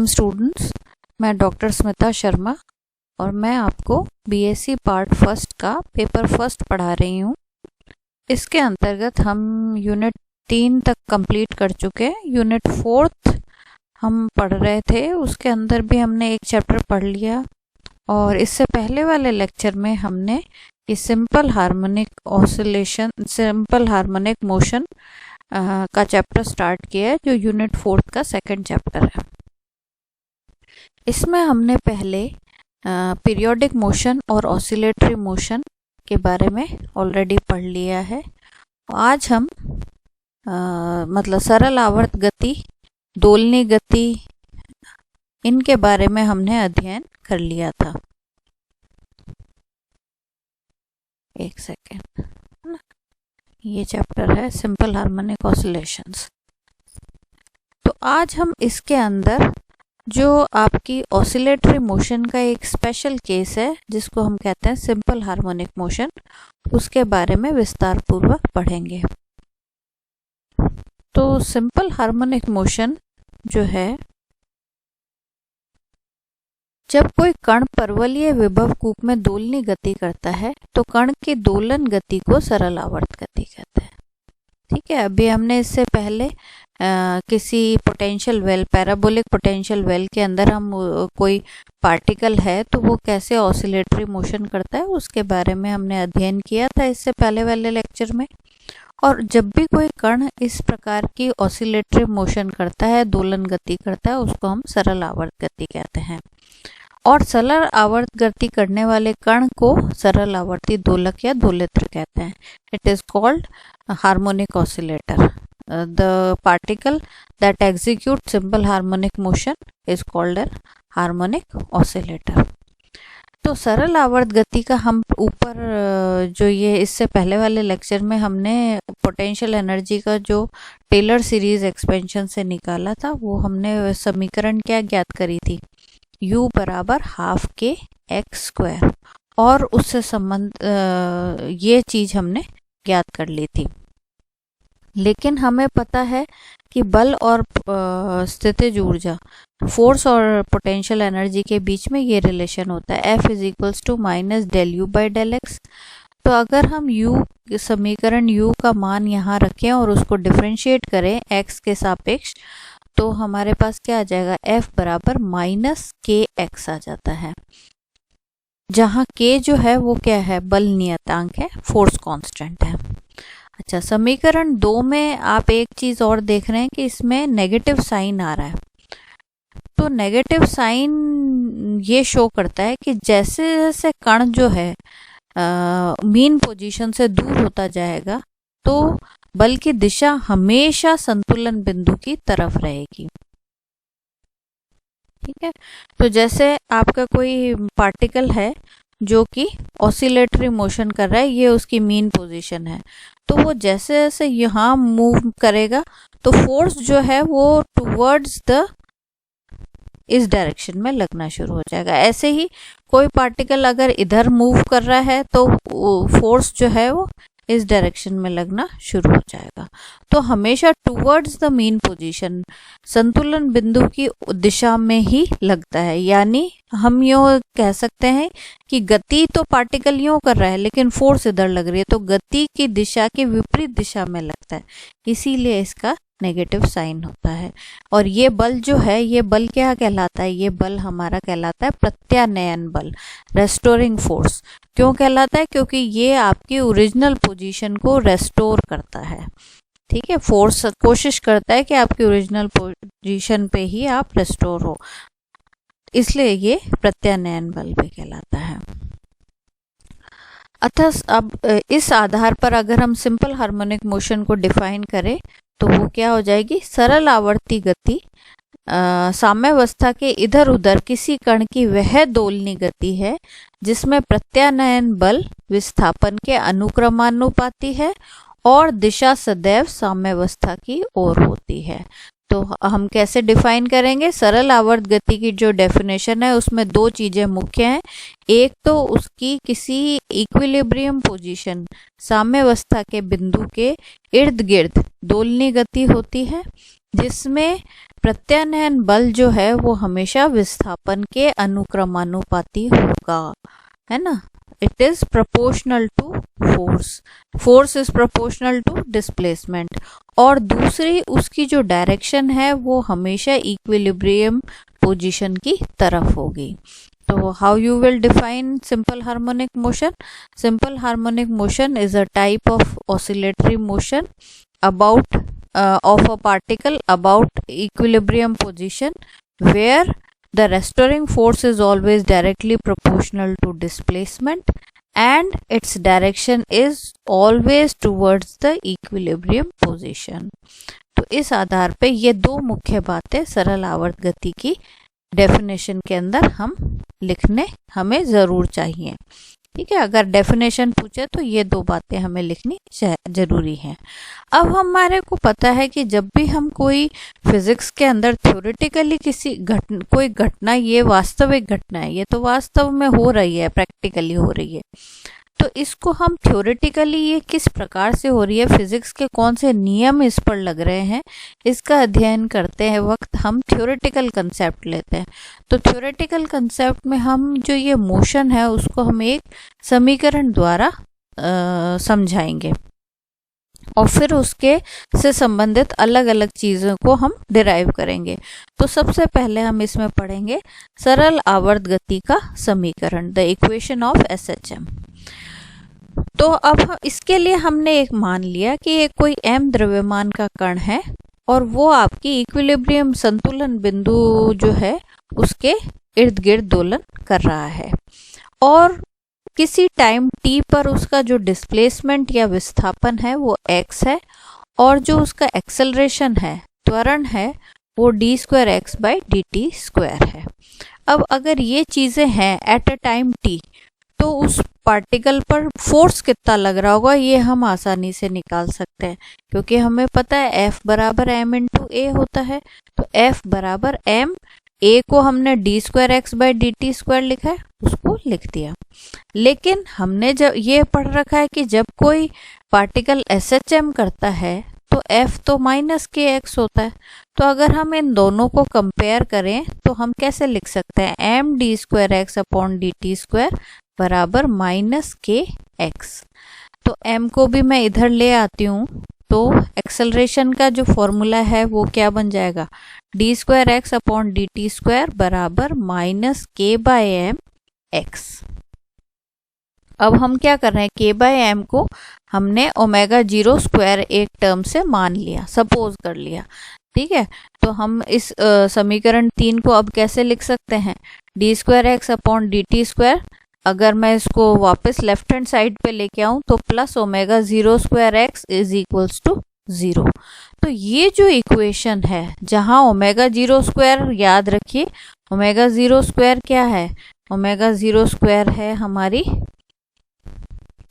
Students, मैं doctor Smita Sharma और मैं आपको बीएससी पार्ट फर्स्ट का पेपर फर्स्ट पढ़ा रही हूँ। इसके अंतर्गत हम यूनिट 3 तक कंप्लीट कर चुके हैं। यूनिट 4 हम पढ़ रहे थे, उसके अंदर भी हमने एक चैप्टर पढ़ लिया और इससे पहले वाले लेक्चर में हमने ये सिंपल हार्मोनिक मोशन का चैप्टर स्टार्ट किया है, जो यूनिट 4 का सेकंड चैप्टर है। इसमें हमने पहले पीरियोडिक मोशन और ऑसिलेटरी मोशन के बारे में ऑलरेडी पढ़ लिया है। आज हम मतलब सरल आवर्त गति, दोलनी गति, इनके बारे में हमने अध्ययन कर लिया था। एक सेकेंड, ये चैप्टर है सिंपल हार्मोनिक ऑसिलेशंस। तो आज हम इसके अंदर जो आपकी ऑसिलेटरी मोशन का एक स्पेशल केस है, जिसको हम कहते हैं सिंपल हार्मोनिक मोशन, उसके बारे में विस्तार पूर्वक पढ़ेंगे। तो सिंपल हार्मोनिक मोशन जो है, जब कोई कण परवलयीय विभव कूप में दोलनी गति करता है तो कण की दोलन गति को सरल आवर्त गति कहते हैं। ठीक है, अभी हमने इससे पहले किसी potential well, parabolic potential well के अंदर हम कोई पार्टिकल है तो वो कैसे ऑसिलेटरी मोशन करता है उसके बारे में हमने अध्ययन किया था इससे पहले वाले लेक्चर में। और जब भी कोई कण इस प्रकार की ऑसिलेटरी मोशन करता है, दोलन गति करता है, उसको हम सरल आवर्त गति कहते हैं। और सरल आवर्त गति करने वाले कण को सरल आवर्ती दोलक या दोलित्र कहते हैं। It is called harmonic oscillator. The particle that executes simple harmonic motion is called a harmonic oscillator. तो सरल आवर्त गति का हम ऊपर जो ये इससे पहले वाले लेक्चर में हमने पोटेंशियल एनर्जी का जो टेलर सीरीज एक्सपेंशन से निकाला था, वो हमने समीकरण क्या ज्ञात करी थी, U बराबर हाफ के एक्स स्क्वायर, और उससे संबंध ये चीज हमने ज्ञात कर ली थी। लेकिन हमें पता है कि बल और स्थितिज ऊर्जा, फोर्स और पोटेंशियल एनर्जी के बीच में ये रिलेशन होता है, F is equals to minus del u by del x. तो अगर हम समीकरण U का मान यहाँ रखें और उसको डिफरेंशिएट करें x के सापेक्ष, तो हमारे पास क्या आ जाएगा, F बराबर माइनस के एक्स आ जाता है, जहाँ k जो है वो क्या है, बल नियतांक है, फोर्स कांस्टेंट है। अच्छा, समीकरण 2 में आप एक चीज और देख रहे हैं कि इसमें नेगेटिव साइन आ रहा है। तो नेगेटिव साइन ये शो करता है कि जैसे जैसे कण जो है मीन पोजीशन से दूर होता जाएगा तो बल की दिशा हमेशा संतुलन बिंदु की तरफ रहेगी। ठीक है, तो जैसे आपका कोई पार्टिकल है जो कि ऑसिलेटरी मोशन कर रहा है, ये उसकी मीन पोजीशन है, तो वो जैसे जैसे यहाँ मूव करेगा तो फोर्स जो है वो टुवर्ड्स द इस डायरेक्शन में लगना शुरू हो जाएगा। ऐसे ही कोई पार्टिकल अगर इधर मूव कर रहा है तो फोर्स जो है वो इस डायरेक्शन में लगना शुरू हो जाएगा। तो हमेशा टुवर्ड्स द मीन पोजीशन, संतुलन बिंदु की दिशा में ही लगता है। यानी हम यूँ कह सकते हैं कि गति तो पार्टिकल यूँ कर रहा है लेकिन फोर्स इधर लग रही है, तो गति की दिशा के विपरीत दिशा में लगता है, इसीलिए इसका नेगेटिव साइन होता है। और ये बल जो है, ये बल क्या कहलाता है, ये बल हमारा कहलाता है प्रत्यानयन बल, रेस्टोरिंग फोर्स। क्यों कहलाता है, क्योंकि ये आपकी ओरिजिनल पोजीशन को रेस्टोर करता है। ठीक है, फोर्स कोशिश करता है कि आपकी ओरिजिनल पोजीशन पे ही आप रेस्टोर हो, इसलिए ये प्रत्यानयन बल भी कहलाता है। अतः अब इस आधार पर अगर हम सिंपल हार्मोनिक मोशन को डिफाइन करें तो वो क्या हो जाएगी, सरल आवर्ती गति साम्यावस्था के इधर उधर किसी कण की वह दोलनी गति है जिसमें प्रत्यानयन बल विस्थापन के अनुक्रमानुपाती है और दिशा सदैव साम्यावस्था की ओर होती है। तो हम कैसे डिफाइन करेंगे, सरल आवर्त गति की जो डेफिनेशन है उसमें दो चीजें मुख्य हैं। एक तो उसकी किसी इक्विलिब्रियम पोजीशन, साम्यावस्था के बिंदु के इर्द गिर्द दोलनी गति होती है। जिसमें प्रत्यानयन बल जो है वो हमेशा विस्थापन के अनुक्रमानुपाती होगा, है ना। It is proportional to force, force is proportional to displacement. और दूसरी उसकी जो डायरेक्शन है वो हमेशा इक्विलिब्रियम पोजीशन की तरफ होगी। तो how you will define simple harmonic motion? Simple harmonic motion is a type of oscillatory motion about of a particle about equilibrium position where the restoring force is always directly proportional to displacement and its direction is always towards the equilibrium position। तो इस आधार पे ये दो मुख्य बातें सरल आवर्त गति की डेफिनेशन के अंदर हम लिखने हमें ज़रूर चाहिए। ठीक है, अगर डेफिनेशन पूछे तो ये दो बातें हमें लिखनी जरूरी है। अब हमारे को पता है कि जब भी हम कोई फिजिक्स के अंदर थ्योरेटिकली कोई घटना, ये वास्तविक घटना है, ये तो वास्तव में हो रही है, प्रैक्टिकली हो रही है, तो इसको हम थ्योरेटिकली ये किस प्रकार से हो रही है, फिजिक्स के कौन से नियम इस पर लग रहे हैं, इसका अध्ययन करते हैं वक्त हम थ्योरेटिकल कंसेप्ट लेते हैं। तो थ्योरेटिकल कंसेप्ट में हम जो ये मोशन है उसको हम एक समीकरण द्वारा समझाएंगे और फिर उसके से संबंधित अलग अलग चीज़ों को हम डिराइव करेंगे। तो सबसे पहले हम इसमें पढ़ेंगे सरल आवर्त गति का समीकरण, द इक्वेशन ऑफ SHM। तो अब इसके लिए हमने एक मान लिया कि ये कोई m द्रव्यमान का कण है और वो आपकी इक्विलिब्रियम संतुलन बिंदु जो है उसके इर्द गिर्द दोलन कर रहा है और किसी टाइम t पर उसका जो डिस्प्लेसमेंट या विस्थापन है वो x है और जो उसका एक्सेलरेशन है, त्वरण है, वो d2x/dt² है। अब अगर ये चीज़ें हैं एट अ टाइम t, तो उस पार्टिकल पर फोर्स कितना लग रहा होगा ये हम आसानी से निकाल सकते हैं, क्योंकि हमें पता है F बराबर m/a होता है। तो F बराबर m, a को हमने d2x/dt² लिखा है, उसको लिख दिया। लेकिन हमने जब ये पढ़ रखा है कि जब कोई पार्टिकल SHM करता है तो F तो -kx होता है। तो अगर हम इन दोनों को कंपेयर करें तो हम कैसे लिख सकते हैं, md2x/dt² बराबर -kx। तो m को भी मैं इधर ले आती हूँ, तो एक्सेलरेशन का जो फॉर्मूला है वो क्या बन जाएगा, d2x/dt² बराबर -k/mx। अब हम क्या कर रहे हैं, k/m को हमने ω0² एक टर्म से मान लिया, सपोज कर लिया। ठीक है, तो हम इस समीकरण 3 को अब कैसे लिख सकते हैं, d2x/dt², अगर मैं इसको वापस लेफ्ट हैंड साइड पे लेके आऊं तो प्लस ω0² इज इक्वल्स टू 0। तो ये जो इक्वेशन है जहां ω0², याद रखिए ω0² क्या है, ω0² है हमारी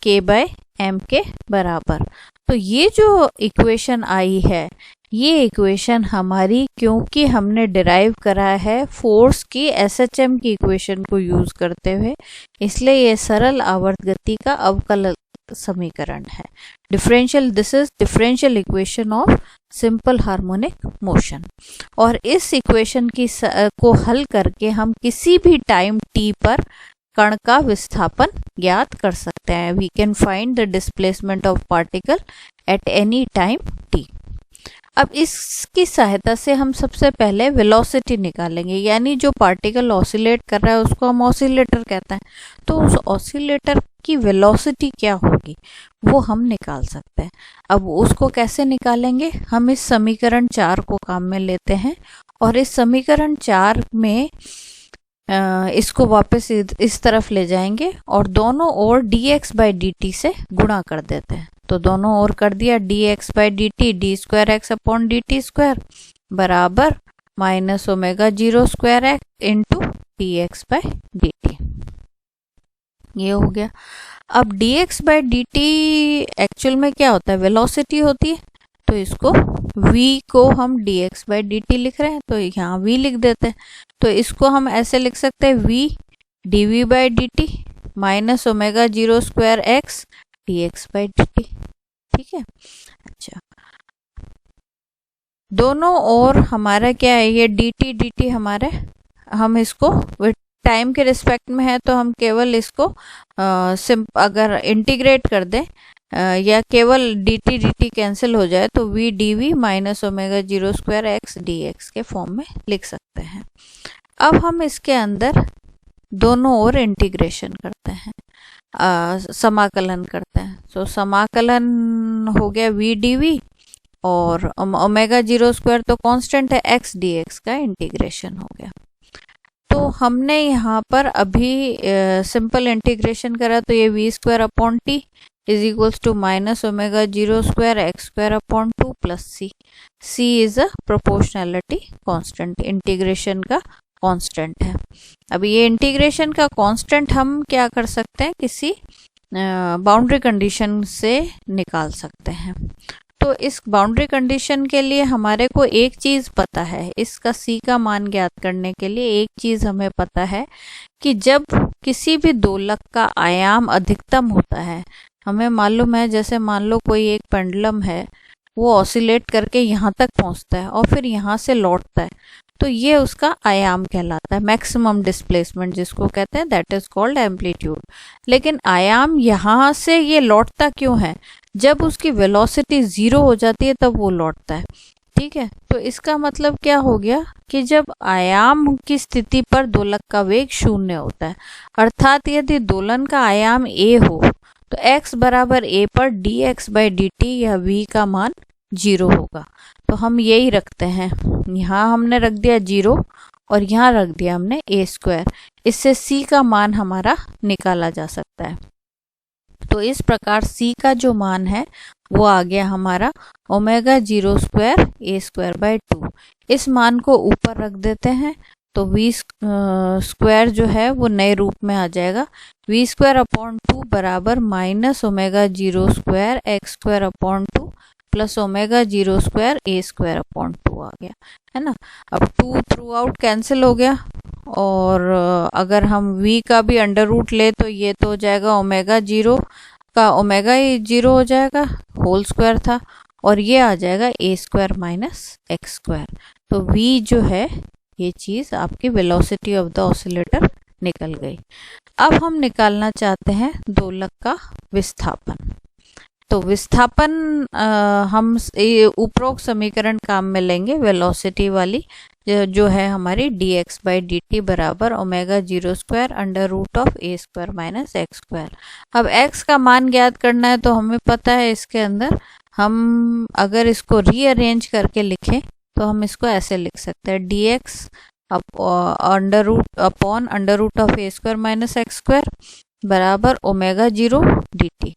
k/m के बराबर। तो ये जो इक्वेशन आई है, ये इक्वेशन हमारी, क्योंकि हमने डिराइव करा है फोर्स की SHM की इक्वेशन को यूज करते हुए, इसलिए ये सरल आवर्त गति का अवकल समीकरण है, differential, this is differential equation of simple harmonic motion. और इस इक्वेशन की को हल करके हम किसी भी टाइम t पर कण का विस्थापन ज्ञात कर सकते हैं। We can find the displacement of particle at any time t। अब इसकी सहायता से हम सबसे पहले वेलोसिटी निकालेंगे, यानी जो पार्टिकल ऑसिलेट कर रहा है उसको हम ऑसिलेटर कहते हैं। तो उस ऑसिलेटर की वेलोसिटी क्या होगी वो हम निकाल सकते हैं। अब उसको कैसे निकालेंगे, हम इस समीकरण 4 को काम में लेते हैं और इस समीकरण 4 में इसको वापस इस तरफ ले जाएंगे और दोनों ओर dx/dt से गुणा कर देते हैं। तो दोनों ओर कर दिया, dx/dt d2x/dt² बराबर -ω0² इंटू dx/dt, ये हो गया। अब dx/dt एक्चुअल में क्या होता है, वेलोसिटी होती है। तो इसको v को हम dx/dt लिख रहे हैं तो यहाँ v लिख देते हैं। तो इसको हम ऐसे लिख सकते हैं, v dv/dt -ω0²x dx/dt। ठीक है, अच्छा दोनों ओर हमारा क्या है, ये dt हमारे, हम इसको टाइम के रिस्पेक्ट में है तो हम केवल इसको अगर इंटीग्रेट कर दें या केवल dt कैंसिल हो जाए तो v dv minus omega 0 square x dx के फॉर्म में लिख सकते हैं। अब हम इसके अंदर दोनों ओर इंटीग्रेशन करते हैं, समाकलन करते हैं। तो समाकलन हो गया v dv और ओमेगा 0 स्क्वायर तो कांस्टेंट है, x dx का इंटीग्रेशन हो गया। तो हमने यहाँ पर अभी सिंपल इंटीग्रेशन करा तो ये v square upon t is equals to minus omega 0 square x square upon 2 plus C. C is a proportionality constant, integration का कांस्टेंट है। अब ये इंटीग्रेशन का कांस्टेंट हम क्या कर सकते हैं, किसी बाउंड्री कंडीशन से निकाल सकते हैं। तो इस बाउंड्री कंडीशन के लिए हमारे को एक चीज पता है, इसका सी का मान ज्ञात करने के लिए एक चीज हमें पता है कि जब किसी भी दोलक का आयाम अधिकतम होता है, हमें मालूम है, जैसे मान लो कोई एक पेंडुलम है, वो ऑसिलेट करके यहाँ तक पहुँचता है और फिर यहाँ से लौटता है, तो ये उसका आयाम कहलाता है, मैक्सिमम डिस्प्लेसमेंट जिसको कहते हैं, दैट इज कॉल्ड एम्पलीट्यूड। लेकिन आयाम यहाँ से ये लौटता क्यों है, जब उसकी वेलोसिटी 0 हो जाती है तब वो लौटता है। ठीक है, तो इसका मतलब क्या हो गया कि जब आयाम की स्थिति पर दोलक का वेग 0 होता है, अर्थात यदि दोलन का आयाम a हो तो x बराबर a पर dx बाई dt या v का मान 0 होगा। तो हम यही रखते हैं, यहाँ हमने रख दिया 0 और यहाँ रख दिया हमने a स्क्वायर, इससे c का मान हमारा निकाला जा सकता है। तो इस प्रकार c का जो मान है वो आ गया हमारा omega 0 square a square by 2। इस मान को ऊपर रख देते हैं तो v स्क्वायर जो है वो नए रूप में आ जाएगा, v स्क्वायर अपॉन 2 बराबर minus omega 0 square x square upon 2 plus omega 0 square a square upon 2 आ गया, है ना। अब 2 थ्रू आउट कैंसिल हो गया और अगर हम v का भी अंडर रूट ले तो ये तो हो जाएगा ओमेगा 0 का ओमेगा ही 0 हो जाएगा, होल स्क्वायर था, और ये आ जाएगा a square minus x square. तो v जो है ये चीज आपकी वेलोसिटी ऑफ द ऑसिलेटर निकल गई। अब हम निकालना चाहते हैं दोलक का विस्थापन। तो विस्थापन हम उपरोक्त समीकरण काम में लेंगे, वेलोसिटी वाली जो है हमारी dx बाई dt बराबर omega 0 square under root of a square minus x square. अब x का मान ज्ञात करना है तो हमें पता है इसके अंदर हम अगर इसको रीअरेंज करके लिखें तो हम इसको ऐसे लिख सकते हैं, dx under root upon under root of a square minus x square बराबर ओमेगा 0 dt।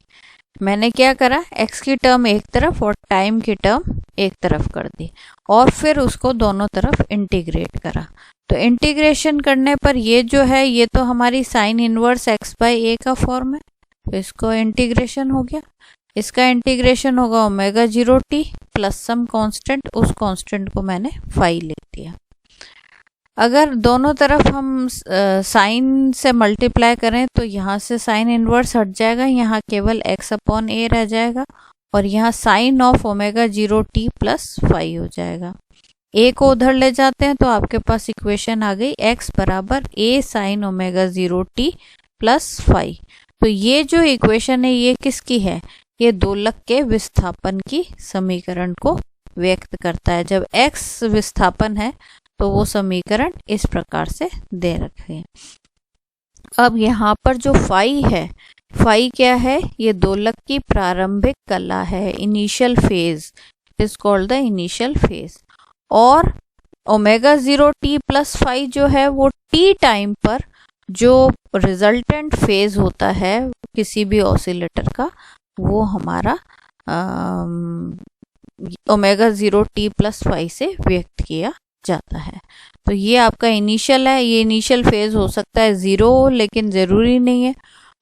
मैंने क्या करा, x की टर्म एक तरफ और टाइम की टर्म एक तरफ कर दी और फिर उसको दोनों तरफ इंटीग्रेट करा। तो इंटीग्रेशन करने पर ये जो है ये तो हमारी sine inverse x by a का फॉर्म है, तो इसको इंटीग्रेशन हो गया। इसका इंटीग्रेशन होगा omega 0 t plus some constant, उस कांस्टेंट को मैंने फाई लिख दिया। अगर दोनों तरफ हम साइन से मल्टीप्लाई करें तो यहाँ से साइन इनवर्स हट जाएगा, यहाँ केवल x अपॉन a रह जाएगा और यहाँ sine of omega 0 t plus phi हो जाएगा। a को उधर ले जाते हैं तो आपके पास इक्वेशन आ गई x बराबर a sine omega 0 t plus phi. तो ये जो इक्वेशन है ये किसकी है, ये दोलक के विस्थापन की समीकरण को व्यक्त करता है। जब x विस्थापन है तो वो समीकरण इस प्रकार से दे रखे हैं। अब यहाँ पर जो फाई है, फाई क्या है, ये दोलक की प्रारंभिक कला है, initial phase, it is called the initial phase. और ओमेगा 0 t प्लस फाई जो है वो t टाइम पर जो रिजल्टेंट फेज होता है किसी भी ऑसिलेटर का, वो हमारा ओमेगा 0 t प्लस फाई से व्यक्त किया जाता है। तो ये आपका इनिशियल है, ये इनिशियल फेज हो सकता है 0 हो लेकिन ज़रूरी नहीं है,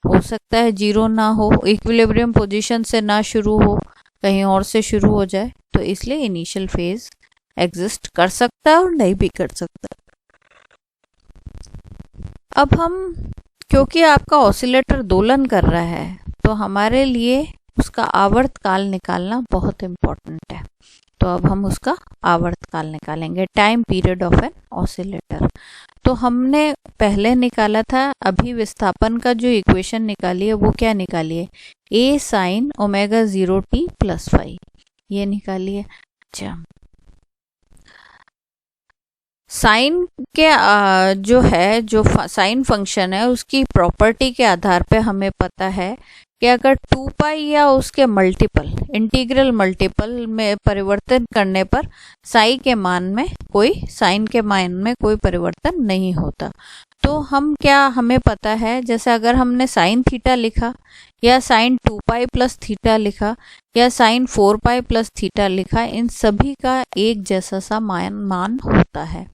हो सकता है 0 ना हो, इक्विलिब्रियम पोजीशन से ना शुरू हो, कहीं और से शुरू हो जाए, तो इसलिए इनिशियल फेज एग्जिस्ट कर सकता है और नहीं भी कर सकता। अब हम, क्योंकि आपका ऑसिलेटर दोलन कर रहा है तो हमारे लिए उसका आवर्त काल निकालना बहुत इम्पोर्टेंट है। तो अब हम उसका आवर्तकाल निकालेंगे, time period of an oscillator. तो हमने पहले निकाला था, अभी विस्थापन का जो इक्वेशन निकाली है वो क्या निकाली है, a sin omega 0 t plus 5, ये निकाली है। अच्छा, साइन के जो है, जो साइन फंक्शन है उसकी प्रॉपर्टी के आधार पे हमें पता है कि अगर 2 पाई या उसके मल्टीपल, इंटीग्रल मल्टीपल में परिवर्तन करने पर साइन के मान में कोई परिवर्तन नहीं होता। तो हमें पता है, जैसे अगर हमने साइन थीटा लिखा या साइन 2 पाई प्लस थीटा लिखा या साइन 4 पाई प्लस थीटा लिखा, इन सभी का एक जैसा सा मान होता है।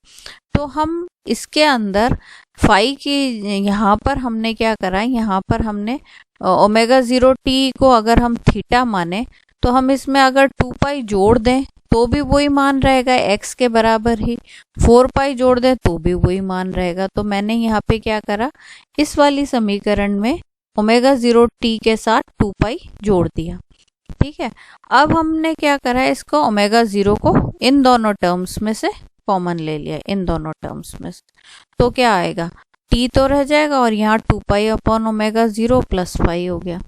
तो हम इसके अंदर फाई की, यहाँ पर हमने क्या करा, यहाँ पर हमने ओमेगा 0 टी को अगर हम थीटा माने तो हम इसमें अगर 2 पाई जोड़ दें तो भी वही मान रहेगा, x के बराबर ही। 4 पाई जोड़ दें तो भी वही मान रहेगा। तो मैंने यहाँ पे क्या करा, इस वाली समीकरण में ओमेगा 0 टी के साथ 2 पाई जोड़ दिया। ठीक है, अब हमने क्या करा, इसको ओमेगा 0 को इन दोनों टर्म्स में से कॉमन ले लिया, इन दोनों टर्म्स में से। तो क्या आएगा, t तो रह जाएगा और यहाँ 2 पाई अपॉन ओमेगा 0 प्लस 5 हो गया।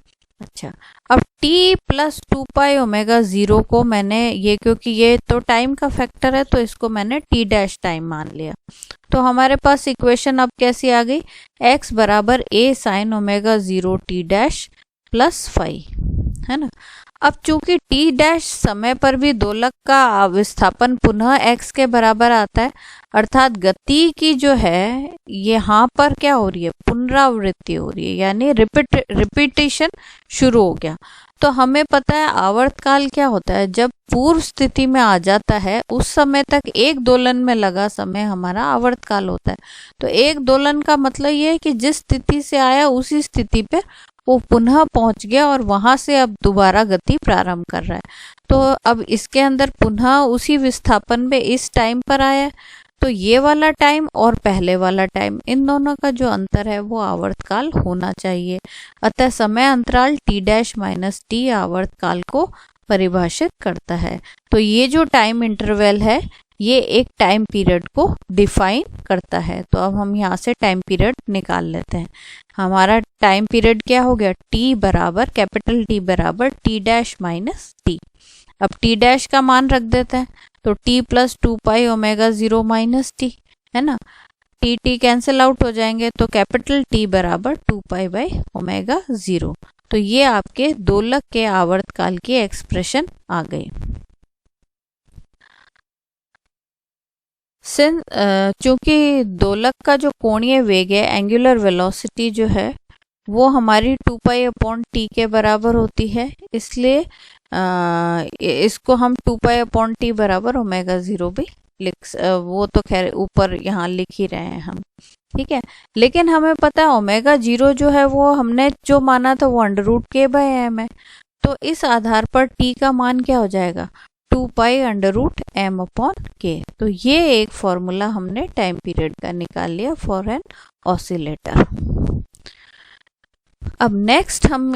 अच्छा, अब t प्लस 2 पाई ओमेगा 0 को मैंने ये, क्योंकि ये तो टाइम का फैक्टर है तो इसको मैंने t डैश टाइम मान लिया। तो हमारे पास इक्वेशन अब कैसी आ गई, x बराबर a sine omega 0 t dash plus 5, है ना। अब चूंकि t डैश समय पर भी दोलक का विस्थापन पुनः x के बराबर आता है, अर्थात गति की जो है यहाँ पर क्या हो रही है, पुनरावृत्ति हो रही है, यानी रिपीटिशन शुरू हो गया। तो हमें पता है आवर्तकाल क्या होता है, जब पूर्व स्थिति में आ जाता है उस समय तक एक दोलन में लगा समय हमारा आवर्तकाल होता है। तो एक दोलन का मतलब ये है कि जिस स्थिति से आया उसी स्थिति पे वो पुनः पहुंच गया और वहां से अब दोबारा गति प्रारंभ कर रहा है। तो अब इसके अंदर पुनः उसी विस्थापन पे इस टाइम पर आया, तो ये वाला टाइम और पहले वाला टाइम, इन दोनों का जो अंतर है वो आवर्तकाल होना चाहिए। अतः समय अंतराल t डैश माइनस टी आवर्तकाल को परिभाषित करता है। तो ये जो टाइम इंटरवल है ये एक टाइम पीरियड को डिफाइन करता है। तो अब हम यहाँ से टाइम पीरियड निकाल लेते हैं। हमारा टाइम पीरियड क्या हो गया, t बराबर, कैपिटल T बराबर t डैश माइनस टी। अब t डैश का मान रख देते हैं, तो t प्लस 2 पाई ओमेगा 0 माइनस टी, है ना। t कैंसिल आउट हो जाएंगे, तो कैपिटल T बराबर 2 पाई बाई ओमेगा 0। तो ये आपके दोलक के आवर्तकाल की एक्सप्रेशन आ गई। चूंकि दोलक का जो कोणीय वेग है, एंगुलर वेलोसिटी जो है वो हमारी 2 पाई अपॉन टी के बराबर होती है, इसलिए इसको हम 2 पाई अपॉन टी बराबर ओमेगा 0 भी वो तो खैर ऊपर यहाँ लिख ही रहे हैं हम, ठीक है। लेकिन हमें पता है ओमेगा 0 जो है वो हमने जो माना था वो अंडर रूट के बाय एम है। तो इस आधार पर टी का मान क्या हो जाएगा, 2 pi under root m upon k. तो ये एक फॉर्मूला हमने टाइम पीरियड का निकाल लिया फॉर एन ऑसिलेटर। अब नेक्स्ट हम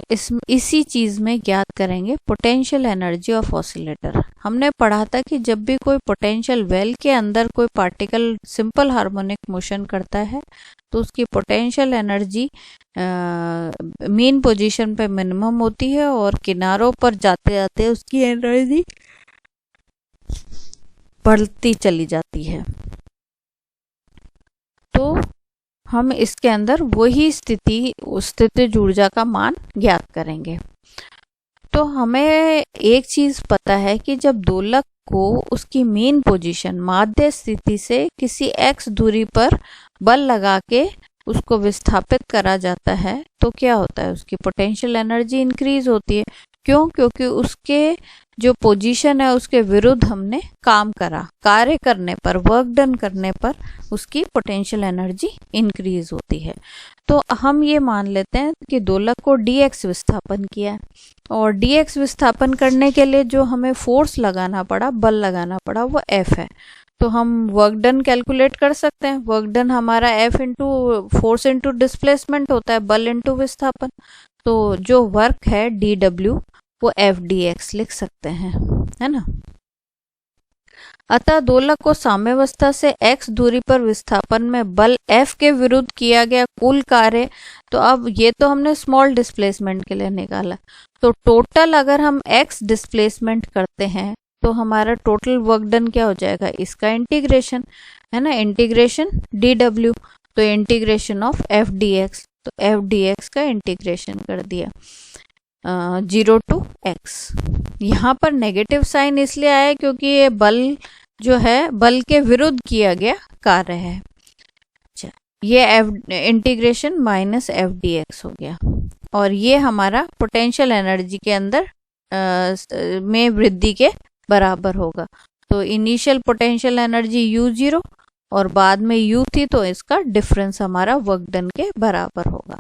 इसी चीज में ज्ञात करेंगे पोटेंशियल एनर्जी ऑफ ऑसिलेटर। हमने पढ़ा था कि जब भी कोई पोटेंशियल वेल के अंदर कोई पार्टिकल सिंपल हार्मोनिक मोशन करता है तो उसकी पोटेंशियल एनर्जी मीन पोजीशन पे मिनिमम होती है और किनारों पर जाते जाते उसकी एनर्जी बढ़ती चली जाती है। तो हम इसके अंदर वही स्थितिज ऊर्जा का मान ज्ञात करेंगे। तो हमें एक चीज पता है कि जब दोलक को उसकी मेन पोजीशन माध्य स्थिति से किसी x दूरी पर बल लगा के उसको विस्थापित करा जाता है तो क्या होता है, उसकी पोटेंशियल एनर्जी इंक्रीज होती है। क्यों? क्योंकि उसके जो पोजीशन है उसके विरुद्ध हमने काम करा, कार्य करने पर, वर्क डन करने पर उसकी पोटेंशियल एनर्जी इंक्रीज होती है। तो हम ये मान लेते हैं कि दोलक को dx विस्थापन किया है और dx विस्थापन करने के लिए जो हमें फोर्स लगाना पड़ा, बल लगाना पड़ा, वो F है। तो हम वर्क डन कैलकुलेट कर सकते हैं। वर्क डन हमारा F into force into displacement होता है, बल इंटू विस्थापन। तो जो वर्क है dw वो F dx लिख सकते हैं, है ना। अतः दोलक को साम्यावस्था से x दूरी पर विस्थापन में बल F के विरुद्ध किया गया कुल कार्य, तो अब ये तो हमने स्मॉल डिस्प्लेसमेंट के लिए निकाला, तो टोटल अगर हम x डिस्प्लेसमेंट करते हैं तो हमारा टोटल वर्क डन क्या हो जाएगा, इसका इंटीग्रेशन है ना, इंटीग्रेशन dw, तो इंटीग्रेशन ऑफ f dx, तो f dx का इंटीग्रेशन कर दिया 0 to x। यहाँ पर नेगेटिव साइन इसलिए आया क्योंकि ये बल जो है बल के विरुद्ध किया गया कार्य है। अच्छा, ये f integration minus F D x हो गया, और ये हमारा पोटेंशियल एनर्जी के अंदर में वृद्धि के बराबर होगा। तो इनिशियल पोटेंशियल एनर्जी u0 और बाद में u थी, तो इसका डिफरेंस हमारा वर्क डन के बराबर होगा।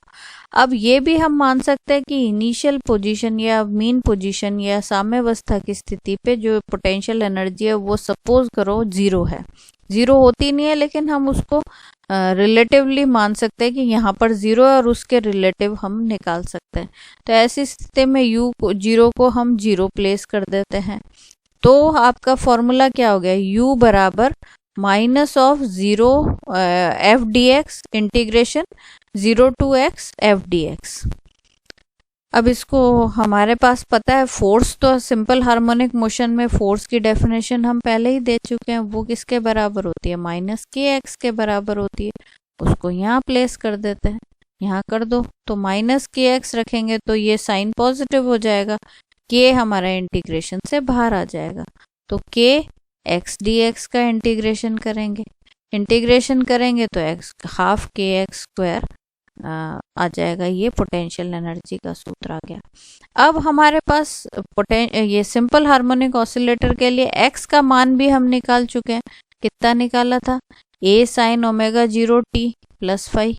अब ये भी हम मान सकते हैं कि इनिशियल पोजीशन या मीन पोजीशन या साम्यावस्था की स्थिति पे जो पोटेंशियल एनर्जी है वो सपोज करो 0 है, 0 होती नहीं है, लेकिन हम उसको रिलेटिवली मान सकते हैं कि यहाँ पर 0 है और उसके रिलेटिव हम निकाल सकते हैं। तो ऐसी स्थिति में u0 को हम 0 प्लेस कर देते हैं, तो आपका फॉर्मूला क्या हो गया, u बराबर minus of 0 F D x integration 0 to x F D x. अब इसको हमारे पास पता है फोर्स, तो सिंपल हार्मोनिक मोशन में फोर्स की डेफिनेशन हम पहले ही दे चुके हैं, वो किसके बराबर होती है, माइनस के एक्स के बराबर होती है। उसको यहाँ प्लेस कर देते हैं, यहाँ कर दो, तो माइनस के एक्स रखेंगे तो ये साइन पॉजिटिव हो जाएगा, के हमारा इंटीग्रेशन से बाहर आ जाएगा, तो के एक्स डी एक्स का इंटीग्रेशन करेंगे, इंटीग्रेशन करेंगे तो एक्स हाफ के एक्स स्क्वायर आ जाएगा। ये पोटेंशियल एनर्जी का सूत्र आ गया। अब हमारे पास ये सिंपल हार्मोनिक ऑसिलेटर के लिए x का मान भी हम निकाल चुके हैं, कितना निकाला था, a sin omega 0 t plus 5,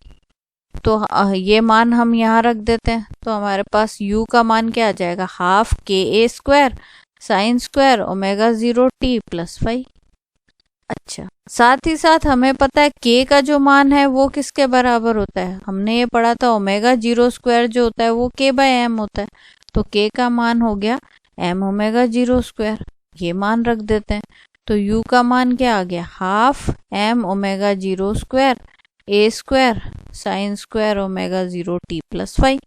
तो ये मान हम यहाँ रख देते हैं, तो हमारे पास u का मान क्या आ जाएगा, हाफ के A square sine square omega 0 t plus 5। अच्छा, साथ ही साथ हमें पता है k का जो मान है वो किसके बराबर होता है, हमने ये पढ़ा था ओमेगा 0 स्क्वायर जो होता है वो k बाय m होता है, तो k का मान हो गया m ओमेगा 0 स्क्वायर, ये मान रख देते हैं, तो u का मान क्या आ गया, half m omega 0 square a square sine square omega 0 t plus 5।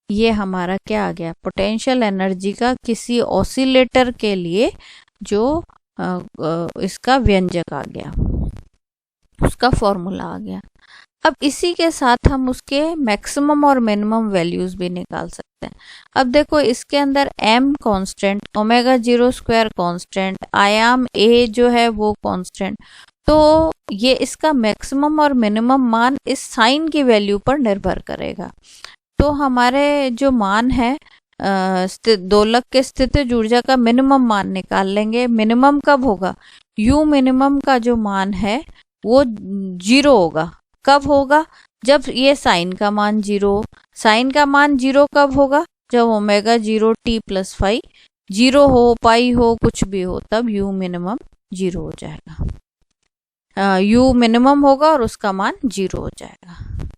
ये हमारा क्या आ गया, पोटेंशियल एनर्जी का किसी ऑसिलेटर के लिए जो इसका व्यंजक आ गया, उसका फॉर्मूला आ गया। अब इसी के साथ हम उसके मैक्सिमम और मिनिमम वैल्यूज भी निकाल सकते हैं। अब देखो इसके अंदर m constant, omega 0 square constant, आयाम a जो है वो कांस्टेंट, तो ये इसका मैक्सिमम और मिनिमम मान इस साइन की वैल्यू पर निर्भर करेगा। तो हमारे जो मान है दोलक के स्थितिज ऊर्जा का मिनिमम मान निकाल लेंगे। मिनिमम कब होगा, u मिनिमम का जो मान है वो 0 होगा। कब होगा, जब ये साइन का मान 0, साइन का मान 0 कब होगा, जब ओमेगा 0 t प्लस 5 0 हो, पाई हो, कुछ भी हो, तब u मिनिमम 0 हो जाएगा, u मिनिमम होगा और उसका मान 0 हो जाएगा।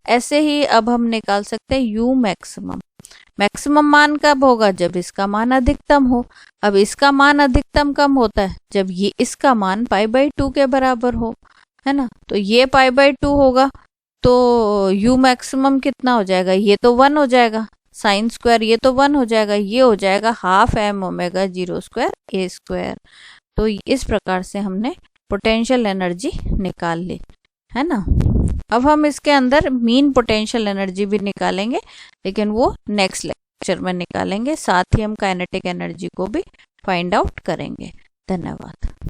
ऐसे ही अब हम निकाल सकते हैं u मैक्सिमम। मैक्सिमम मान कब होगा, जब इसका मान अधिकतम हो। अब इसका मान अधिकतम कब होता है, जब ये इसका मान π/2 के बराबर हो, है ना, तो ये π/2 होगा, तो u मैक्सिमम कितना हो जाएगा, ये तो 1 हो जाएगा, साइन स्क्वायर ये तो 1 हो जाएगा, ये हो जाएगा half m omega 0 square a square. तो इस प्रकार से हमने पोटेंशियल एनर्जी निकाल ली, है ना। अब हम इसके अंदर मीन पोटेंशियल एनर्जी भी निकालेंगे, लेकिन वो नेक्स्ट लेक्चर में निकालेंगे। साथ ही हम काइनेटिक एनर्जी को भी फाइंड आउट करेंगे। धन्यवाद।